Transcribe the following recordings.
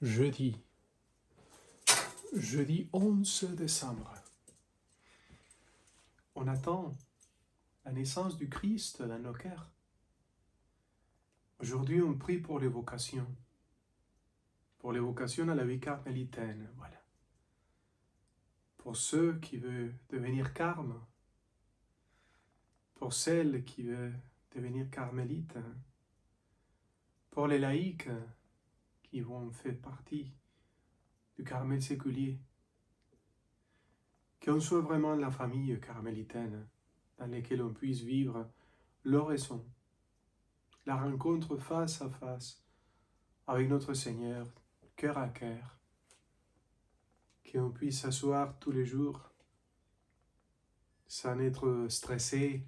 Jeudi 11 décembre. On attend la naissance du Christ dans nos cœurs. Aujourd'hui, on prie pour les vocations à la vie carmélitaine, voilà. Pour ceux qui veulent devenir carmes, pour celles qui veulent devenir carmélites, pour les laïcs qui vont faire partie du Carmel séculier. Qu'on soit vraiment la famille carmélitaine dans laquelle on puisse vivre l'oraison, la rencontre face à face avec notre Seigneur, cœur à cœur, qu'on puisse s'asseoir tous les jours sans être stressé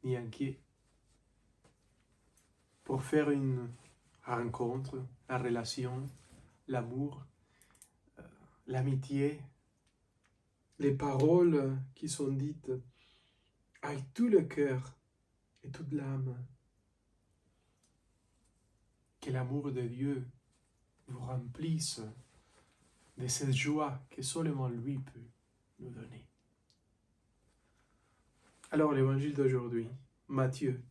ni inquiet pour faire une rencontre, la relation, l'amour, l'amitié, les paroles qui sont dites avec tout le cœur et toute l'âme. Que l'amour de Dieu vous remplisse de cette joie que seulement lui peut nous donner. Alors l'évangile d'aujourd'hui, Matthieu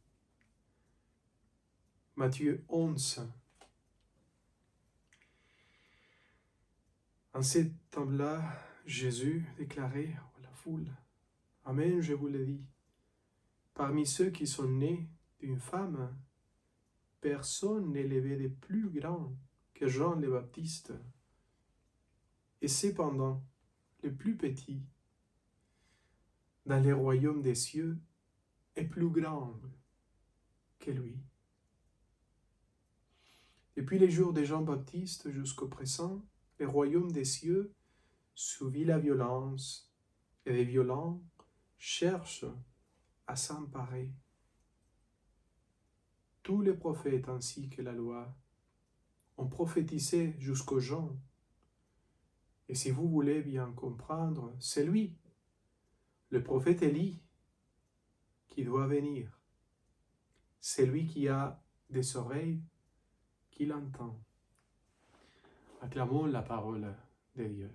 11. En ces temps-là, Jésus déclarait à la foule, « Amen, je vous le dis, parmi ceux qui sont nés d'une femme, personne n'est élevé de plus grand que Jean le Baptiste. Et cependant, le plus petit, dans les royaumes des cieux, est plus grand que lui. » Depuis les jours de Jean-Baptiste jusqu'au présent, le royaume des cieux subit la violence, et les violents cherchent à s'emparer. Tous les prophètes ainsi que la loi ont prophétisé jusqu'aux gens. Et si vous voulez bien comprendre, c'est lui, le prophète Élie, qui doit venir. C'est lui qui a des oreilles, qui l'entend. Acclamons la parole de Dieu.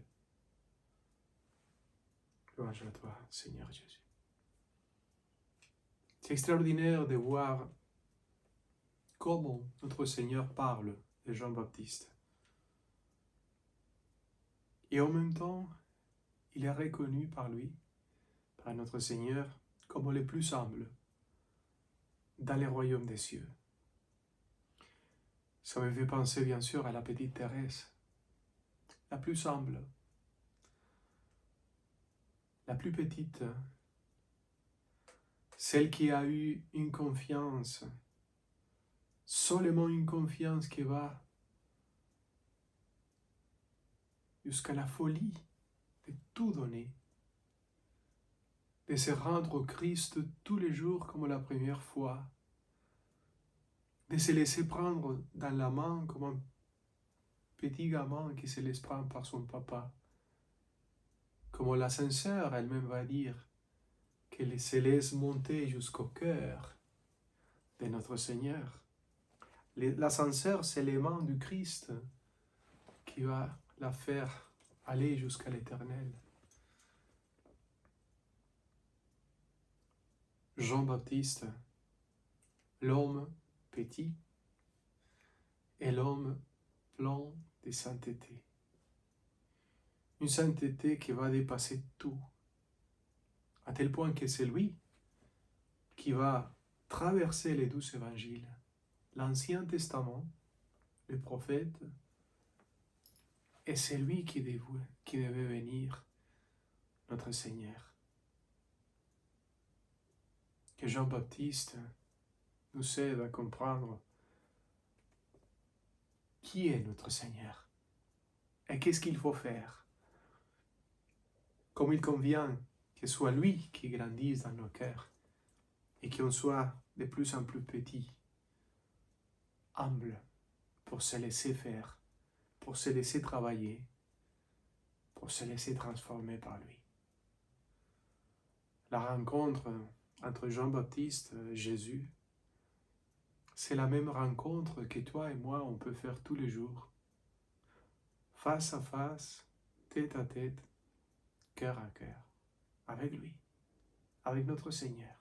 Louange à toi, Seigneur Jésus. C'est extraordinaire de voir comment notre Seigneur parle de Jean-Baptiste. Et en même temps, il est reconnu par lui, par notre Seigneur, comme le plus humble dans les royaumes des cieux. Ça me fait penser bien sûr à la petite Thérèse, la plus humble, la plus petite, celle qui a eu une confiance, seulement une confiance qui va jusqu'à la folie de tout donner, de se rendre au Christ tous les jours comme la première fois, de se laisser prendre dans la main comme un petit gamin qui se laisse prendre par son papa. Comme la Sainte Sœur elle-même va dire, qu'elle se laisse monter jusqu'au cœur de notre Seigneur. La Sainte Sœur, c'est les mains du Christ qui va la faire aller jusqu'à l'éternel. Jean-Baptiste, l'homme petit et l'homme plein de sainteté. Une sainteté qui va dépasser tout, à tel point que c'est lui qui va traverser les 12 évangiles, l'Ancien Testament, les prophètes, et c'est lui qui devait venir, notre Seigneur. Que Jean-Baptiste nous aide à comprendre qui est notre Seigneur et qu'est-ce qu'il faut faire. Comme il convient que ce soit lui qui grandisse dans nos cœurs et qu'on soit de plus en plus petits, humbles, pour se laisser faire, pour se laisser travailler, pour se laisser transformer par lui. La rencontre entre Jean-Baptiste et Jésus, c'est la même rencontre que toi et moi on peut faire tous les jours. face à face, tête à tête, cœur à cœur, avec lui, avec notre Seigneur.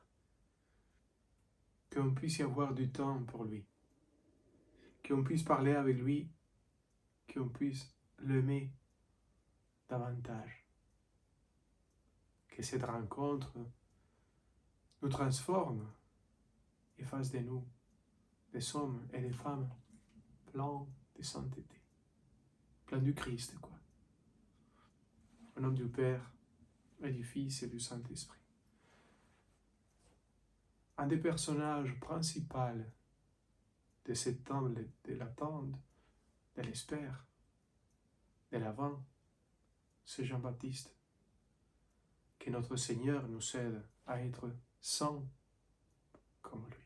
Qu'on puisse y avoir du temps pour lui, qu'on puisse parler avec lui, qu'on puisse l'aimer davantage. Que cette rencontre nous transforme et fasse de nous des hommes et des femmes pleins de sainteté, pleins du Christ, quoi. Au nom du Père, et du Fils et du Saint-Esprit. Un des personnages principaux de cet temps de l'attente, de l'espère, de l'avant, c'est Jean-Baptiste. Que notre Seigneur nous aide à être saints comme lui.